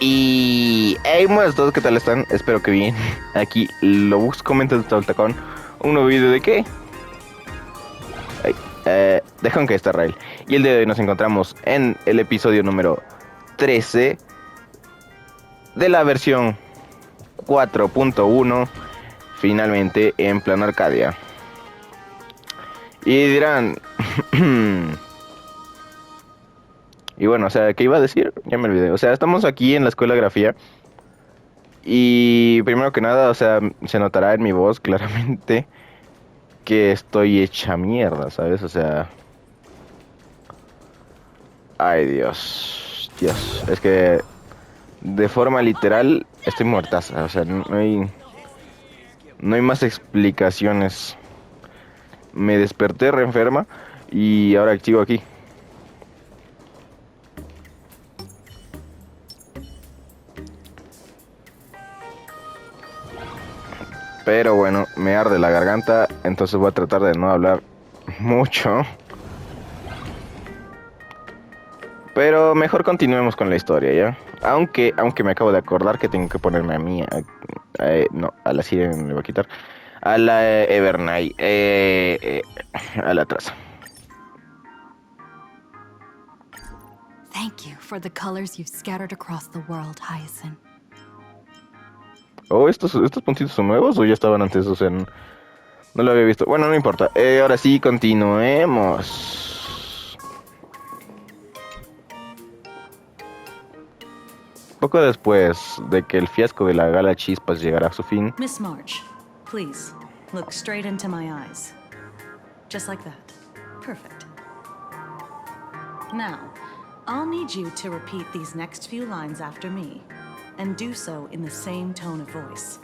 Y hey, buenas a todos, ¿qué tal están? Espero que bien. Aquí lo busco, comenta con un nuevo video de qué? Ay, de Honkai está Rail. Y el día de hoy nos encontramos en el episodio número 13 de la versión 4.1, finalmente en plano Arcadia. Y dirán, y bueno, o sea, ¿qué iba a decir? Ya me olvidé. O sea, estamos aquí en la escuela de grafía. Y primero que nada, o sea, se notará en mi voz claramente que estoy hecha mierda, ¿sabes? O sea, ay Dios, Dios, es que de forma literal estoy muertaza, o sea, no hay más explicaciones. Me desperté re enferma y ahora sigo aquí. Pero bueno, me arde la garganta, entonces voy a tratar de no hablar mucho. Pero mejor continuemos con la historia, ¿ya? Aunque me acabo de acordar que tengo que ponerme a mí, no, a la sirena me voy a quitar, a la Evernight, a la traza. Thank you for the colors you've scattered across the world, Hyacinth. Oh, estos puntitos son nuevos o ya estaban antes, o sea, no lo había visto. Bueno, no importa. Ahora sí, continuemos. Poco después de que el fiasco de la gala Chispas llegara a su fin, Miss March, please, look straight into my eyes. Just like that. Perfect. Now, I'll need you to repeat these next few lines after me, and do so in the same tone of voice.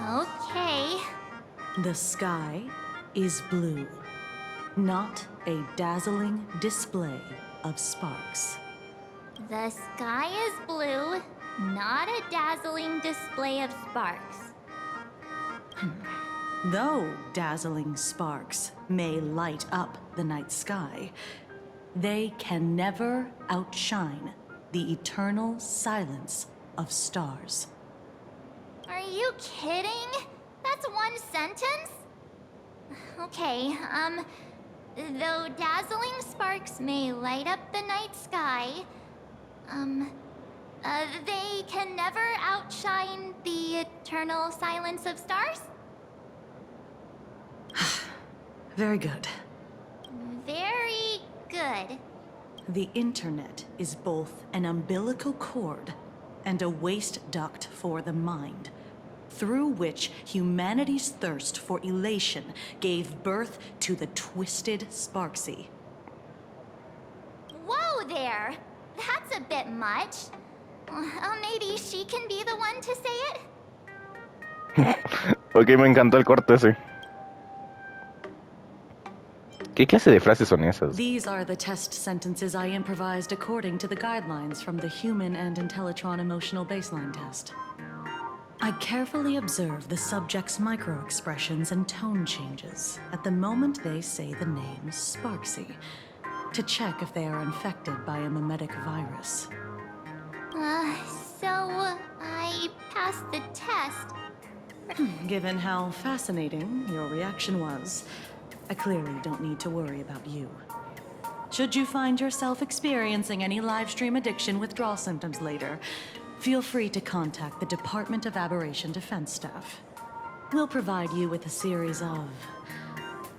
Okay. The sky is blue, not a dazzling display of sparks. The sky is blue, not a dazzling display of sparks. Though dazzling sparks may light up the night sky, they can never outshine the eternal silence of stars. Are you kidding? That's one sentence? Okay, though dazzling sparks may light up the night sky, they can never outshine the eternal silence of stars? Very good. Very good. The internet is both an umbilical cord and a waste duct for the mind, through which humanity's thirst for elation gave birth to the twisted Sparksy. Whoa there! That's a bit much. Maybe she can be the one to say it? ok, me encantó el corte ese. ¿Qué clase de frases son esas? These are the test sentences I improvised according to the guidelines from the Human and Intellitron Emotional Baseline Test. I carefully observe the subject's micro-expressions and tone changes at the moment they say the name Sparksy, to check if they are infected by a mimetic virus. So I passed the test. Given how fascinating your reaction was, I clearly don't need to worry about you. Should you find yourself experiencing any live stream addiction withdrawal symptoms later, feel free to contact the Department of Aberration Defense staff. We'll provide you with a series of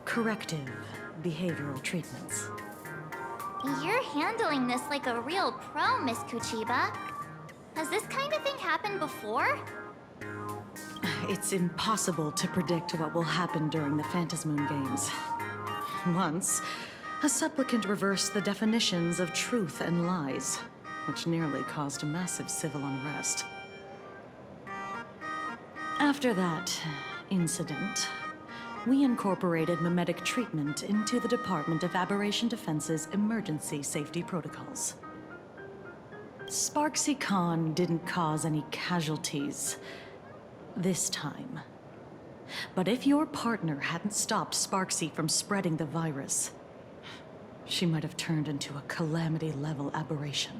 corrective behavioral treatments. You're handling this like a real pro, Miss Kuchiba. Has this kind of thing happened before? It's impossible to predict what will happen during the Phantasmoon Games. Once, a supplicant reversed the definitions of truth and lies, which nearly caused a massive civil unrest. After that incident, we incorporated mimetic treatment into the Department of Aberration Defense's emergency safety protocols. Sparksy Khan didn't cause any casualties this time. But if your partner hadn't stopped Sparksy from spreading the virus, She might have turned into a calamity-level aberration.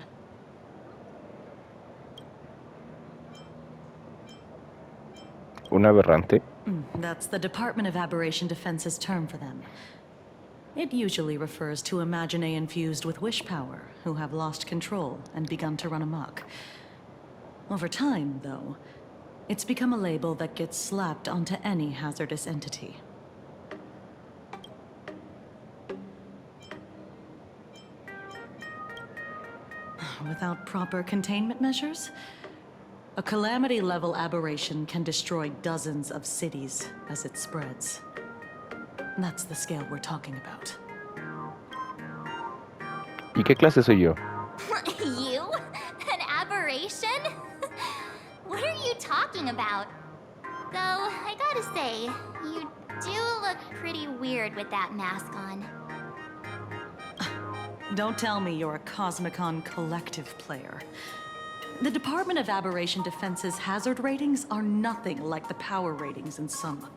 Un aberrante. That's the Department of Aberration Defense's term for them. It usually refers to Imaginae infused with wish power who have lost control and begun to run amok. Over time, though, it's become a label that gets slapped onto any hazardous entity. Without proper containment measures, a calamity-level aberration can destroy dozens of cities as it spreads. That's the scale we're talking about. ¿Y qué clase soy yo? You? An aberration? What are you talking about? Though, I gotta say, you do look pretty weird with that mask on. Don't tell me you're a Cosmicon collective player. The Department of Aberration Defense's hazard ratings are nothing like the power ratings in some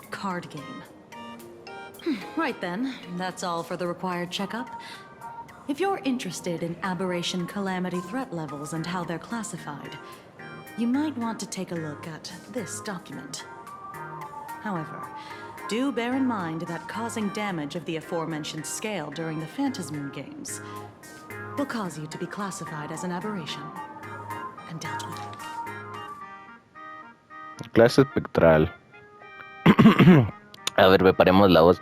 card game. Right then, that's all for the required checkup. If you're interested in aberration calamity threat levels and how they're classified, you might want to take a look at this document. However, do bear in mind that causing damage of the aforementioned scale during the Phantasmoon games will cause you to be classified as an aberration and dealt with. Clase espectral. A ver, preparemos la voz.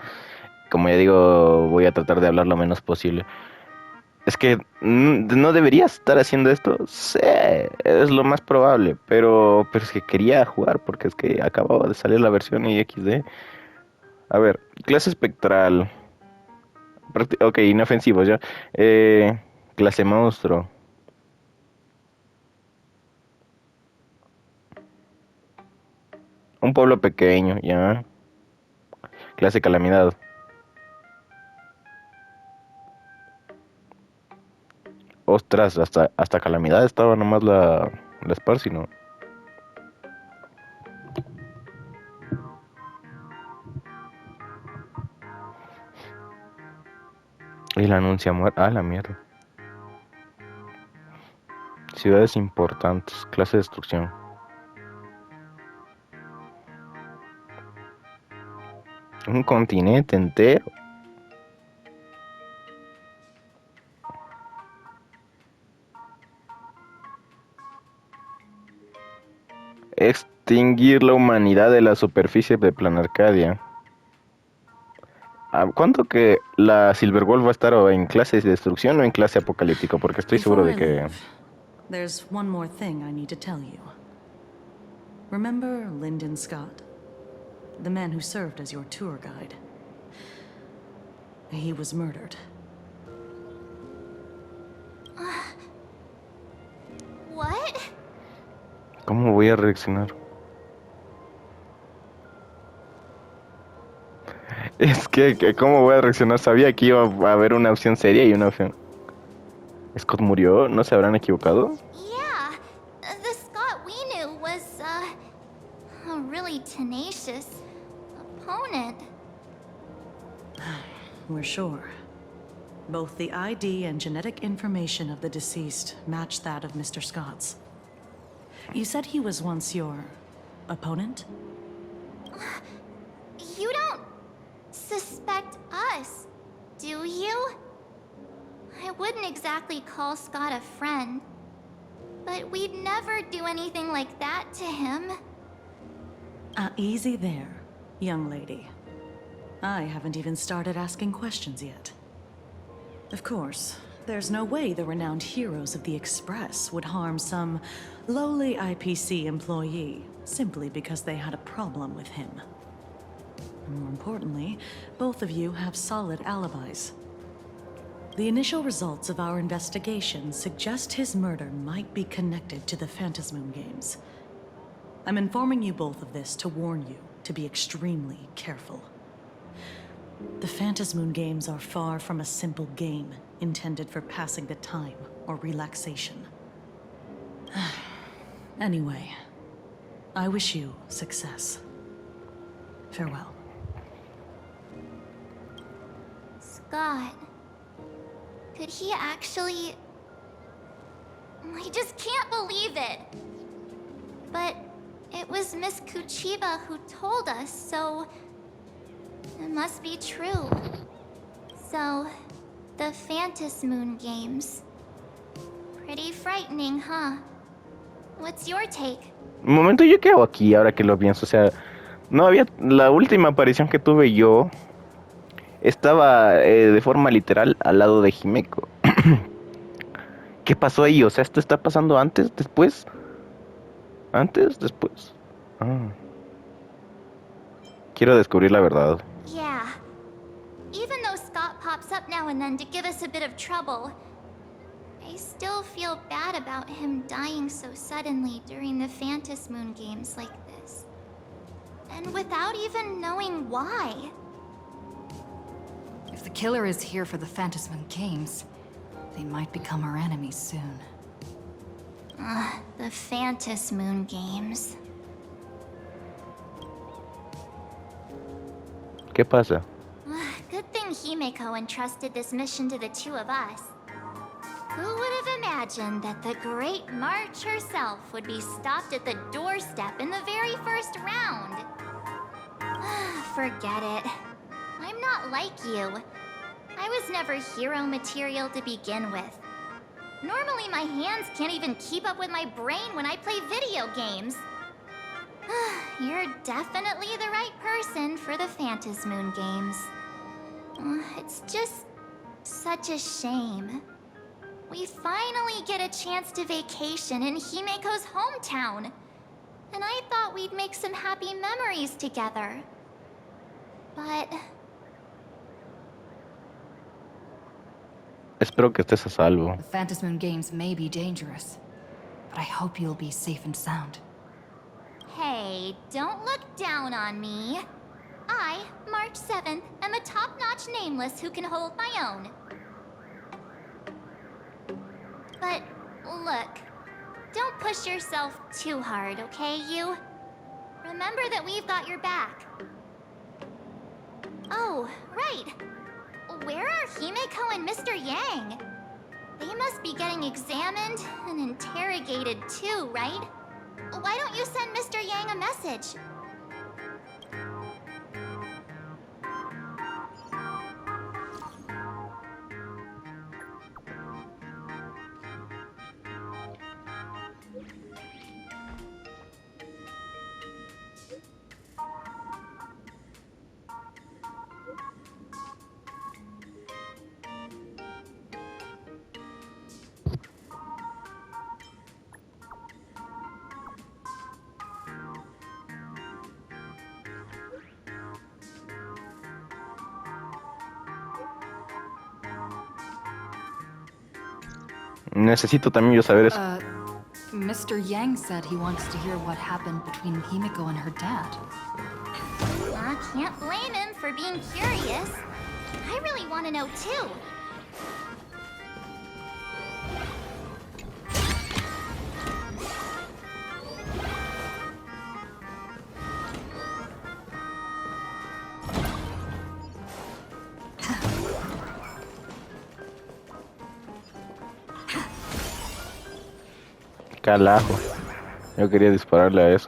Como ya digo, voy a tratar de hablar lo menos posible. Es que no debería estar haciendo esto. Sí, es lo más probable. Pero es que quería jugar porque es que acababa de salir la versión XD. A ver, clase espectral. Ok, inofensivos ya. Clase monstruo. Un pueblo pequeño, ya. Clase calamidad. Ostras, hasta calamidad estaba nomás la Sparcy, ¿no? Y la anuncia muerte. Ah, la mierda. Ciudades importantes. Clase de destrucción. Un continente entero. Extinguir la humanidad de la superficie de Planarcadia. ¿Cuánto que la Silverwolf va a estar o en clase de destrucción o en clase apocalíptico? Porque estoy seguro de que... There's one more thing I need to tell you. Remember Lyndon Scott? The man who served as your tour guide. He was murdered. What? ¿Cómo voy a reaccionar? Es que, ¿cómo voy a reaccionar? Sabía que iba a haber una opción seria y una opción... ¿Scott murió? ¿No se habrán equivocado? Yeah, the Scott we knew was, a really tenacious opponent. We're sure. Both the ID and genetic information of the deceased match that of Mr. Scott's. You said he was once your opponent? You don't suspect us, do you? I wouldn't exactly call Scott a friend, but we'd never do anything like that to him. Easy there, young lady. I haven't even started asking questions yet. Of course, there's no way the renowned heroes of the Express would harm some lowly IPC employee simply because they had a problem with him. More importantly, both of you have solid alibis. The initial results of our investigation suggest his murder might be connected to the Phantasmoon games. I'm informing you both of this to warn you to be extremely careful. The Phantasmoon games are far from a simple game intended for passing the time or relaxation. Anyway, I wish you success. Farewell. Scott, Could he actually... I just can't believe it! But it was Miss Kuchiba who told us, so... it must be true. So, the Phantas Moon games. Pretty frightening, huh? What's your take? Un momento, ¿yo qué hago aquí ahora que lo pienso? O sea, no había... La última aparición que tuve yo estaba de forma literal al lado de Himeko. ¿Qué pasó ahí? O sea, ¿esto está pasando antes, después? ¿Antes, después? Ah. Quiero descubrir la verdad. Yeah. Even though Scott pops up now and then to give us a bit of trouble, I still feel bad about him dying so suddenly during the Phantas Moon games like this. And without even knowing why. If the killer is here for the Phantasman Games, they might become our enemies soon. The Phantas Moon games. ¿Qué pasa? Good thing Himeko entrusted this mission to the two of us. Who would have imagined that the Great March herself would be stopped at the doorstep in the very first round? Forget it. I'm not like you. I was never hero material to begin with. Normally my hands can't even keep up with my brain when I play video games. You're definitely the right person for the Phantas Moon games. It's just such a shame. We finally get a chance to vacation in Himeko's hometown. And I thought we'd make some happy memories together. But... Espero que estés a salvo. The Phantasman Games may be dangerous, but I hope you'll be safe and sound. hey, don't look down on me. I, March 7th, am a top-notch nameless who can hold my own. But, look, don't push yourself too hard, okay, you? Remember that we've got your back. Oh, right. Where are Himeko and Mr. Yang? They must be getting examined and interrogated too, right? Why don't you send Mr. Yang a message? Necesito también yo saber eso. Mr. Yang said he wants to hear what happened between Himeko and her dad. I can't blame him for being curious. I really want to know too. Calajo. Yo quería dispararle a eso.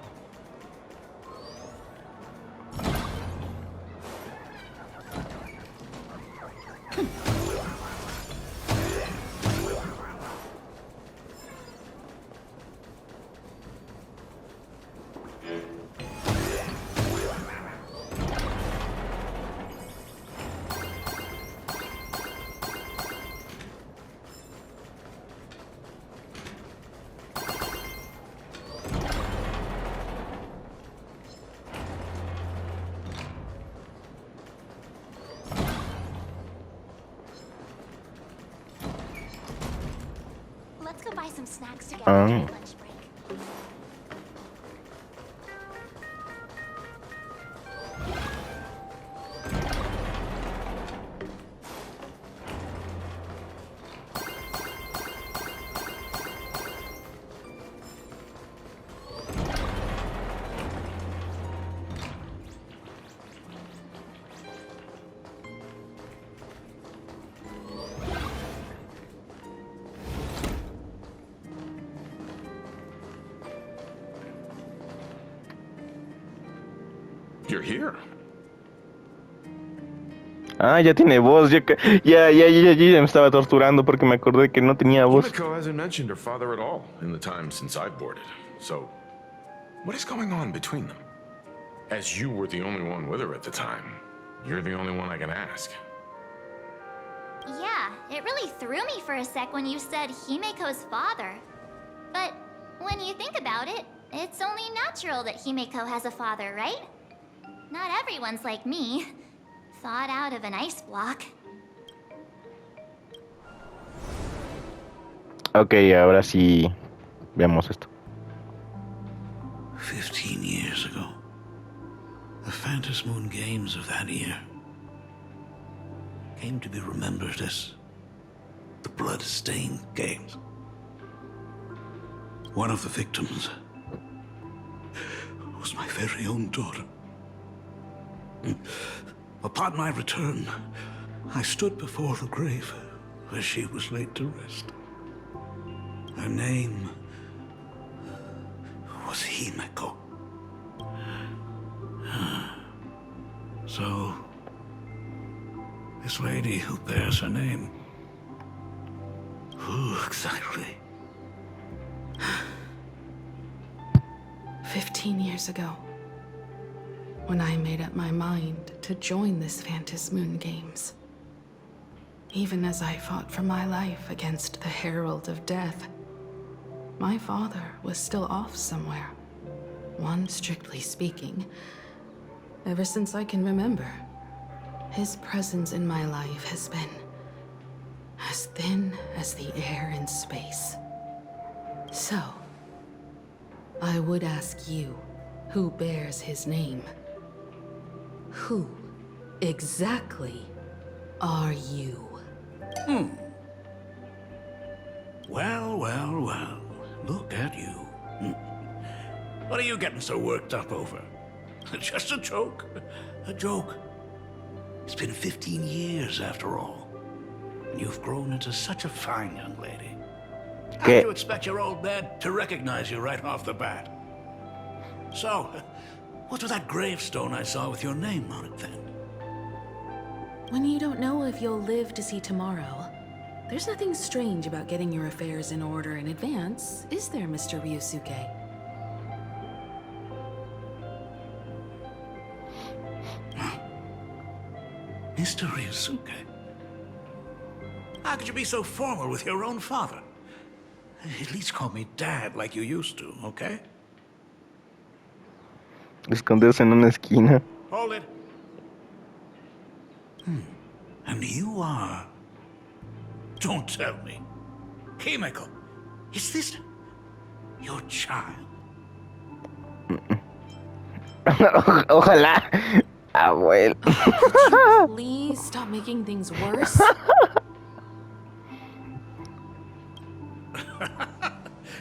Let's go buy some snacks together during lunch break. You're here. Ah, ya tiene voz. Ya me estaba torturando porque me acordé que no tenía voz. Himeko hasn't mentioned her father at all in the time since I've boarded. So, what is going on between them? As you were the only one with her at the time, you're the only one I can ask. Yeah, it really threw me for a sec when you said Himeko's father. But when you think about it, it's only natural that Himeko has a father, right? Not everyone's like me, thawed out of an ice block. Ok, ahora sí veamos esto. 15 years ago, the Phantom Moon Games of that year came to be remembered as the Blood-Stained Games. One of the victims was my very own daughter. Upon my return, I stood before the grave where she was laid to rest. Her name was Himeko. So, this lady who bears her name, who exactly? 15 years ago, when I made up my mind to join this Phantom Moon Games. Even as I fought for my life against the Herald of Death, my father was still off somewhere. One, strictly speaking, ever since I can remember, his presence in my life has been as thin as the air in space. So, I would ask you, who bears his name, who exactly are you? Well, look at you. What are you getting so worked up over? Just a joke. A joke. It's been 15 years after all. And you've grown into such a fine young lady. How do you expect your old man to recognize you right off the bat? So, what's with that gravestone I saw with your name on it then? When you don't know if you'll live to see tomorrow, there's nothing strange about getting your affairs in order in advance, is there, Mr. Ryusuke? Mr. Ryusuke? How could you be so formal with your own father? At least call me Dad like you used to, okay? Esconderse en una esquina. Hold it. And you are... Don't tell me. Himeko, is this your child? Ojalá. Abuelo. Could you please stop making things worse?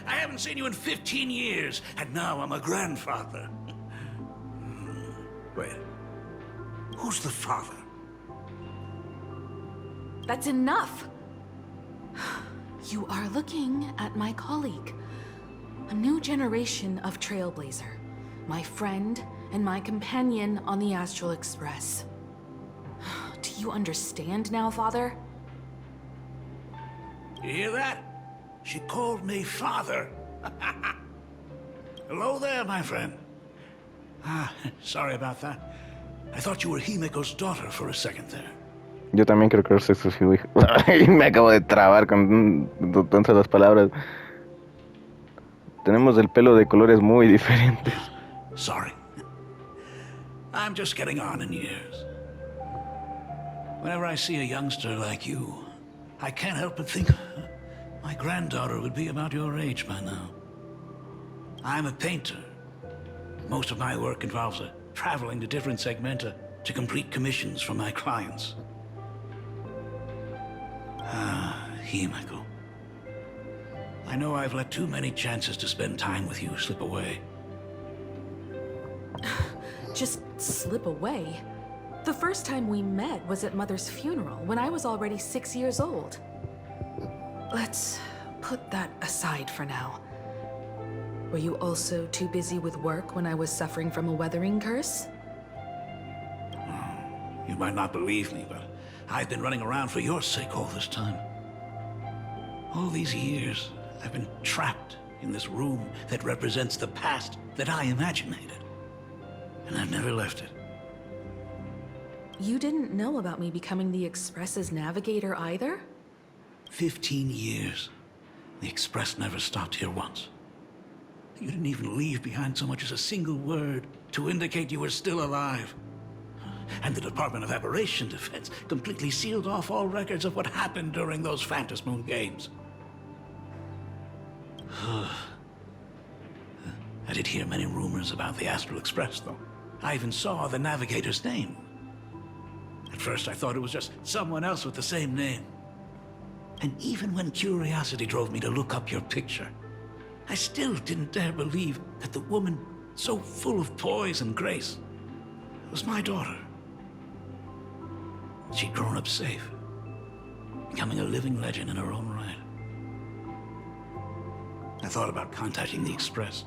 I haven't seen you in 15 years, and now I'm a grandfather. Wait. Who's the father? That's enough! You are looking at my colleague, a new generation of trailblazer, my friend and my companion on the Astral Express. Do you understand now, Father? You hear that? She called me father. Hello there, my friend. Sorry about that. I thought you were Himeko's daughter for a second there. Yo también creo que es su hijo. Me acabo de trabar con tantas las palabras. Tenemos el pelo de colores muy diferentes. Sorry. I'm just getting on in years. Whenever I see a youngster like you, I can't help but think my granddaughter would be about your age by now. I'm a painter. Most of my work involves traveling to different segmenta to complete commissions for my clients. Himeko. I know I've let too many chances to spend time with you slip away. Just slip away? The first time we met was at Mother's funeral, when I was already 6 years old. Let's put that aside for now. Were you also too busy with work when I was suffering from a weathering curse? You might not believe me, but I've been running around for your sake all this time. All these years, I've been trapped in this room that represents the past that I imaginated. And I've never left it. You didn't know about me becoming the Express's navigator either? 15 years. The Express never stopped here once. You didn't even leave behind so much as a single word to indicate you were still alive. And the Department of Aberration Defense completely sealed off all records of what happened during those Phantom Moon games. I did hear many rumors about the Astral Express, though. I even saw the navigator's name. At first, I thought it was just someone else with the same name. And even when curiosity drove me to look up your picture, I still didn't dare believe that the woman so full of poise and grace was my daughter. She'd grown up safe, becoming a living legend in her own right. I thought about contacting the Express,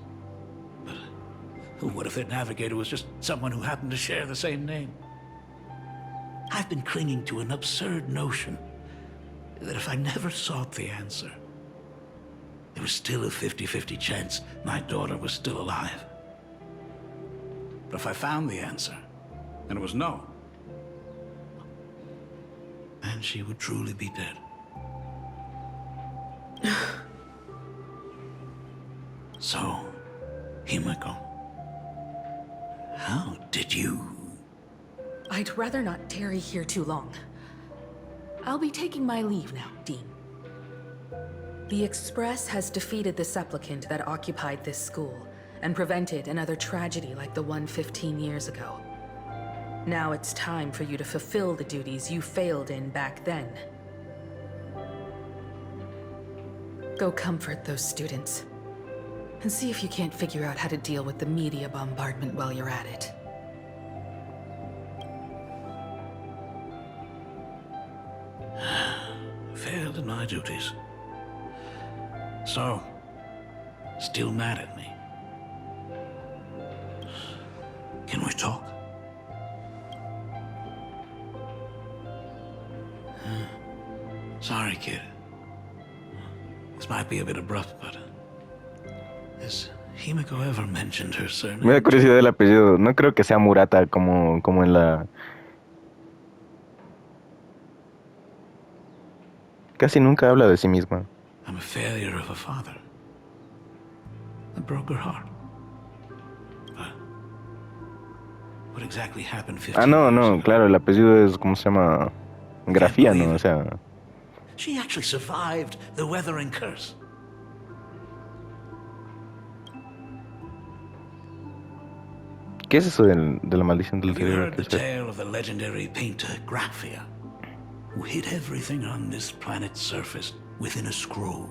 but what if their navigator was just someone who happened to share the same name? I've been clinging to an absurd notion that if I never sought the answer, there was still a 50-50 chance my daughter was still alive. But if I found the answer, and it was no, then she would truly be dead. So, Himeko, how did you... I'd rather not tarry here too long. I'll be taking my leave now, Dean. The Express has defeated the supplicant that occupied this school and prevented another tragedy like the one 15 years ago. Now it's time for you to fulfill the duties you failed in back then. Go comfort those students, and see if you can't figure out how to deal with the media bombardment while you're at it. Failed in my duties. So, still mad at me? Can we talk? Sorry, kid. This might be a bit abrupt, but... has Himeko ever mentioned her surname? Me da curiosidad el apellido. No creo que sea Murata como en la... Casi nunca habla de sí misma. I'm a failure of a father. I broke her heart. But what exactly happened 15 Ah, no, years ago? claro, el apellido es, ¿cómo se llama? Grafía, ¿no? O sea... She actually survived the weathering curse. ¿Qué es eso de la maldición del Have you cerebro? heard ¿Qué the es eso? tale of the legendary painter Graphia, who hid everything on this planet's surface within a scroll?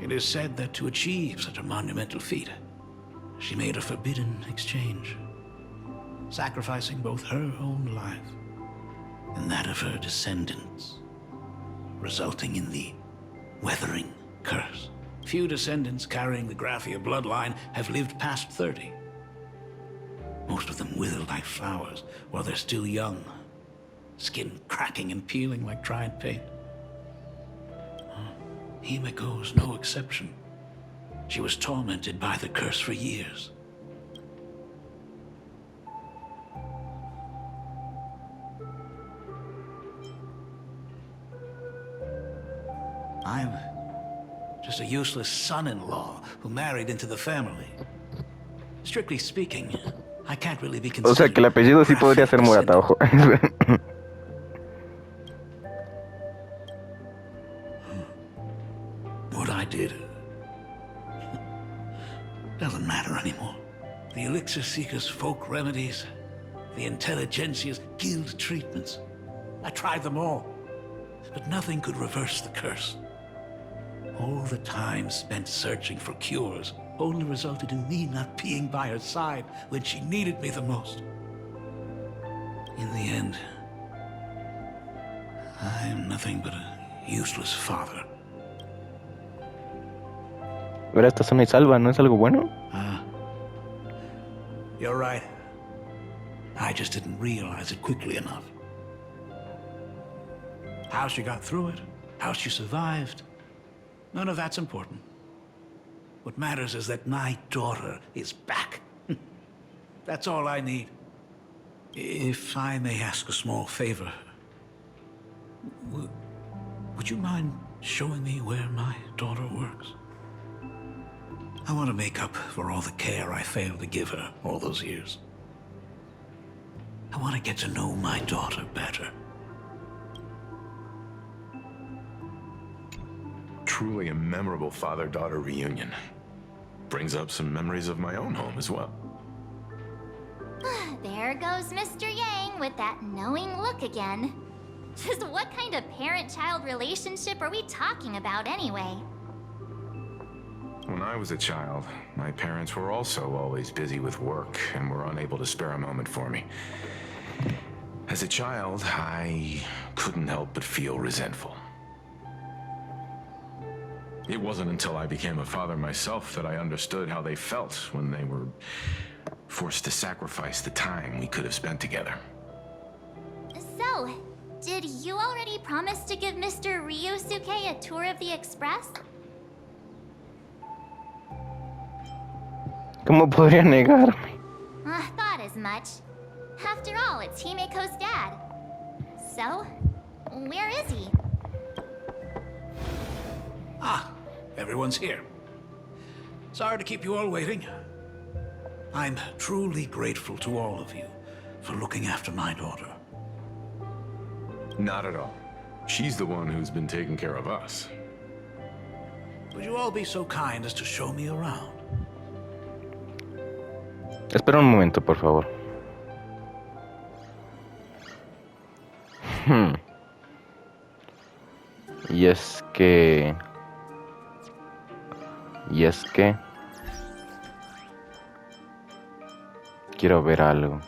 It is said that to achieve such a monumental feat, she made a forbidden exchange, sacrificing both her own life and that of her descendants, resulting in the weathering curse. Few descendants carrying the Graphia bloodline have lived past 30. Most of them wither like flowers while they're still young, skin cracking and peeling like dried paint. Himeko's no exception. She was tormented by the curse for years. I'm just a useless son-in-law who married into the family. Strictly speaking, I can't really be O sea, que el apellido sí podría ser Murata, ojo. What I did doesn't matter anymore. The Elixir Seekers' folk remedies, the Intelligentsia's guild treatments. I tried them all, but nothing could reverse the curse. All the time spent searching for cures only resulted in me not being by her side when she needed me the most. In the end, I'm nothing but a useless father. Ahora está sana y salva, ¿no es algo bueno? You're right. I just didn't realize it quickly enough. How she got through it, how she survived, none of that's important. What matters is that my daughter is back. That's all I need. If I may ask a small favor, would you mind showing me where my daughter works? I want to make up for all the care I failed to give her all those years. I want to get to know my daughter better. Truly a memorable father-daughter reunion. Brings up some memories of my own home as well. There goes Mr. Yang with that knowing look again. Just what kind of parent-child relationship are we talking about anyway? When I was a child, my parents were also always busy with work and were unable to spare a moment for me. As a child, I couldn't help but feel resentful. It wasn't until I became a father myself that I understood how they felt when they were forced to sacrifice the time we could have spent together. So, did you already promise to give Mr. Ryusuke a tour of the Express? ¿Cómo podría negarme? Thought as much. After all, it's Himeko's dad. So, where is he? Ah, everyone's here. Sorry to keep you all waiting. I'm truly grateful to all of you for looking after my daughter. Not at all. She's the one who's been taking care of us. Would you all be so kind as to show me around? Espera un momento, por favor. Y es que... Quiero ver algo.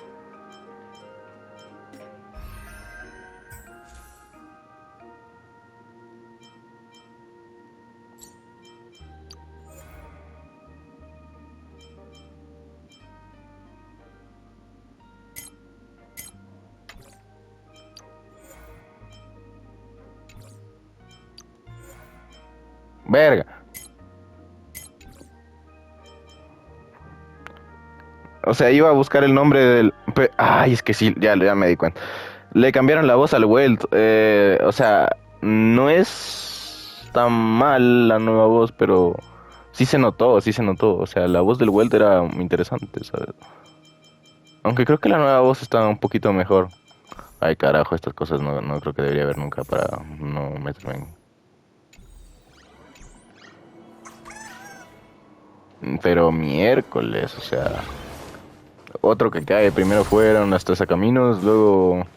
Verga. O sea, iba a buscar el nombre del... Ay, es que sí, ya me di cuenta. Le cambiaron la voz al Welt. O sea, no es tan mal la nueva voz, pero sí se notó. O sea, la voz del Welt era interesante, ¿sabes? Aunque creo que la nueva voz está un poquito mejor. Ay, carajo, estas cosas no creo que debería haber nunca para no meterme en... Pero miércoles, o sea... Otro que cae, primero fueron las 3 caminos, luego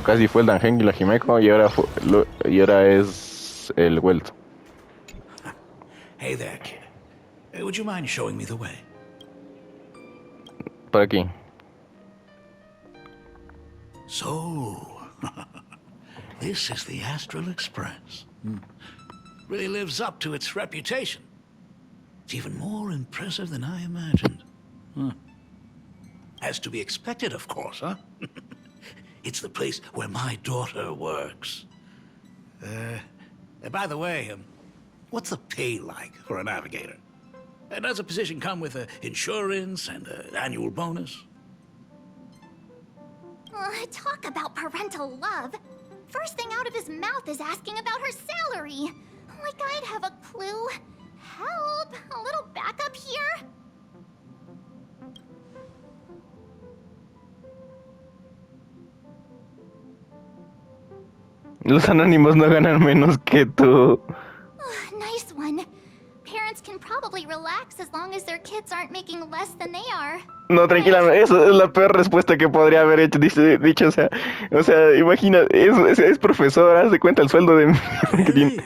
casi fue el Danjeng y la Himeko, y ahora es el Welt. Hey there, kid. Would you mind showing me the way? Por aquí. So, this is the Astral Express. Really lives up to its reputation. It's even more impressive than I imagined. As to be expected, of course, huh? It's the place where my daughter works. By the way, what's the pay like for a navigator? Does a position come with insurance and an annual bonus? Talk about parental love. First thing out of his mouth is asking about her salary. Like I'd have a clue. Help! A little backup here? Los anónimos no ganan menos que tú. Nice one. Parents can probably relax as long as their kids aren't making less than they are. No, tranquila, eso es la peor respuesta que podría haber dicho, o sea, imagina, es profesor, haz de cuenta el sueldo de que tiene.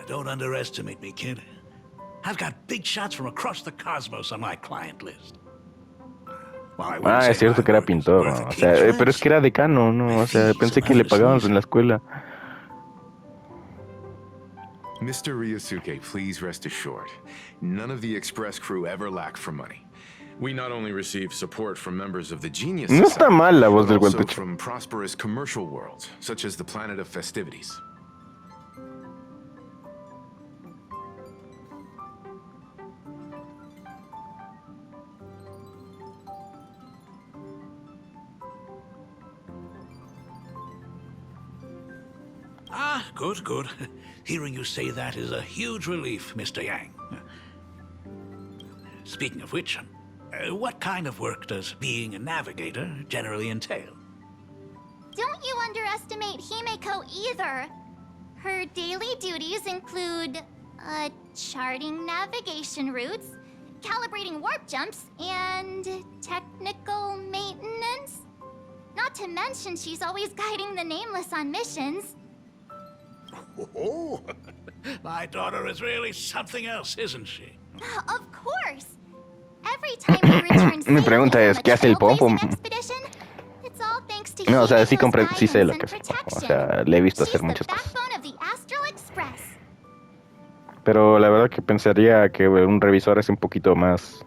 Don't underestimate me, kid. I've got big shots from across the cosmos on my client list. Es cierto que era pintor, ¿no? O sea, pero es que era decano, ¿no? O sea, pensé que le pagaban en la escuela. Mr. Ryusuke, please rest assured. None of the Express crew ever lack for money. We not only receive support from members of the Genius No está Society, mal la voz but del also Gualtecho. from prosperous commercial worlds, such as the planet of festivities. Ah, good, good. Hearing you say that is a huge relief, Mr. Yang. Speaking of which, what kind of work does being a navigator generally entail? Don't you underestimate Himeko either. Her daily duties include, charting navigation routes, calibrating warp jumps, and technical maintenance. Not to mention she's always guiding the Nameless on missions. Oh, my daughter is really something else, isn't she? Of course. Every time we return Mi pregunta safely es, from ¿qué a hace el trailblazing Pom-Pom? expedition, it's all thanks to No, o sea, sí, Himeko's sí sé lo guidance que and es. O protection. sea, le he visto She's hacer the muchas cosas. backbone of the Astral Express. Pero la verdad que pensaría que un revisor es un poquito más...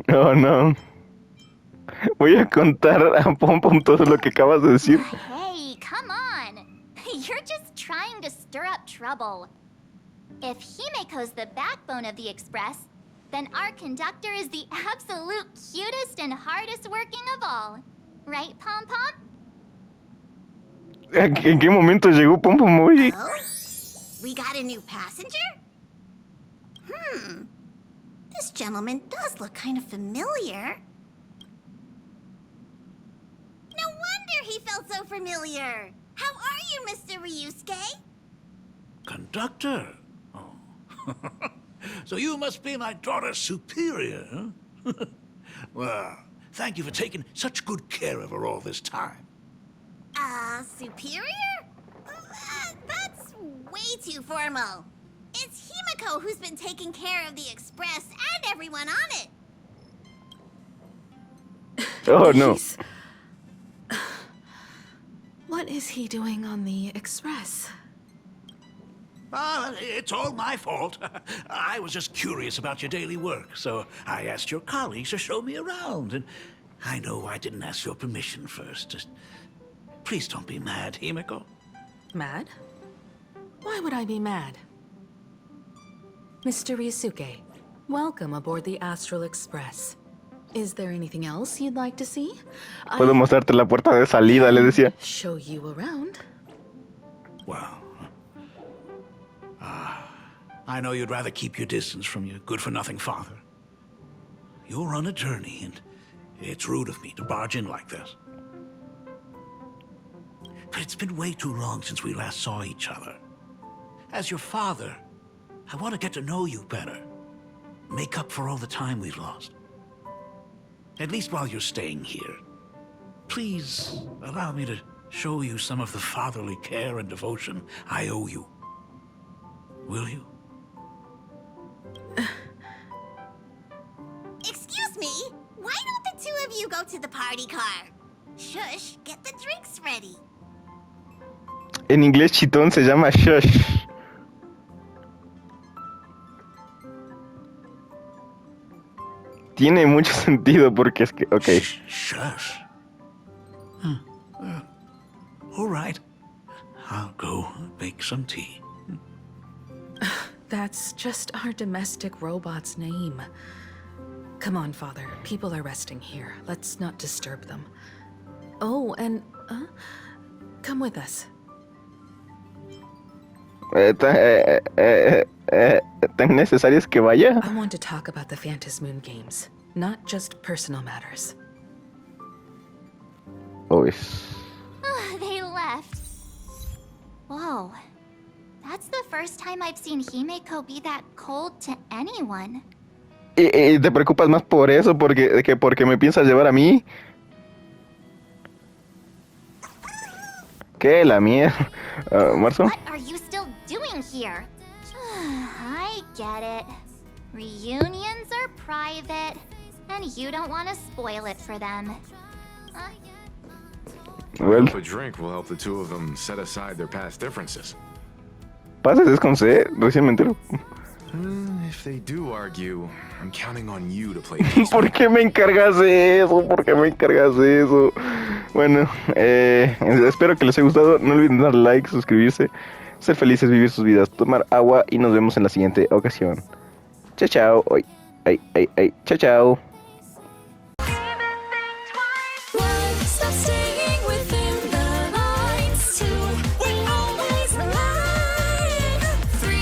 Oh, no. Voy a contar a Pom Pom todo lo que acabas de decir. Hey, come on. You're just trying to stir up trouble. If Himeko's the backbone of the Express, then our conductor is the absolute cutest and hardest working of all. Right, Pom Pom? ¿En qué momento llegó Pom Pom? Oye, Oh? We got a new passenger? This gentleman does look kind of familiar. No wonder he felt so familiar. How are you, Mr. Ryusuke? Conductor? Oh. So you must be my daughter's superior, huh? Well, thank you for taking such good care of her all this time. Superior? That's way too formal. It's Himeko who's been taking care of the Express and everyone on it. oh no. He's- What is he doing on the Express? It's all my fault. I was just curious about your daily work, so I asked your colleagues to show me around. And I know I didn't ask your permission first. Just please don't be mad, Himeko. Mad? Why would I be mad? Mr. Ryusuke, welcome aboard the Astral Express. Is there anything else you'd like to see? Puedo mostrarte la puerta de salida, le decía. Show you around. Well, I know you'd rather keep your distance from your good-for-nothing father. You're on a journey, and it's rude of me to barge in like this. But it's been way too long since we last saw each other. As your father, I want to get to know you better. Make up for all the time we've lost. At least while you're staying here. Please allow me to show you some of the fatherly care and devotion I owe you. Will you? Excuse me, why don't the two of you go to the party car? Shush, get the drinks ready. En inglés chitón se llama shush. Tiene mucho sentido porque es que... Ok. Shush. All right. I'll go make some tea. That's just our domestic robot's name. Come on, Father. People are resting here. Let's not disturb them. Oh, and... come with us. ¿Tan necesario es que vaya? I want to talk about the Phantom Moon Games, not just personal matters. Oh, They left. Whoa. That's the first time I've seen Himeko be that cold to anyone. ¿Y te preocupas más por eso? Porque me piensas llevar a mí. ¿Qué? La mierda. ¿Marzo? What are you still doing here? I get it. Reunions are private. And you don't want to spoil it for them. Well, A drink will help the two of them set aside their past differences. ¿pasas con C? Recién me entero. If they do argue, I'm counting on you to play peace. ¿Por qué me encargas de eso? ¿Por qué me encargas de eso? Bueno, espero que les haya gustado. No olviden dar like, suscribirse, ser felices, vivir sus vidas, tomar agua y nos vemos en la siguiente ocasión. Chao, chao. Ay. Chao, chao. Stop staying within the lines. 2, we're always alive. 3,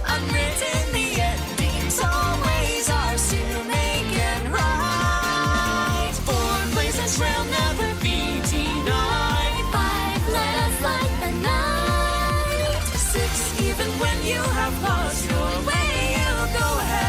unwritten, the ending's always ours to make it right. 4, blazes trail, never be denied. 5, let us light the night. 6, even when you have lost your way, you go ahead.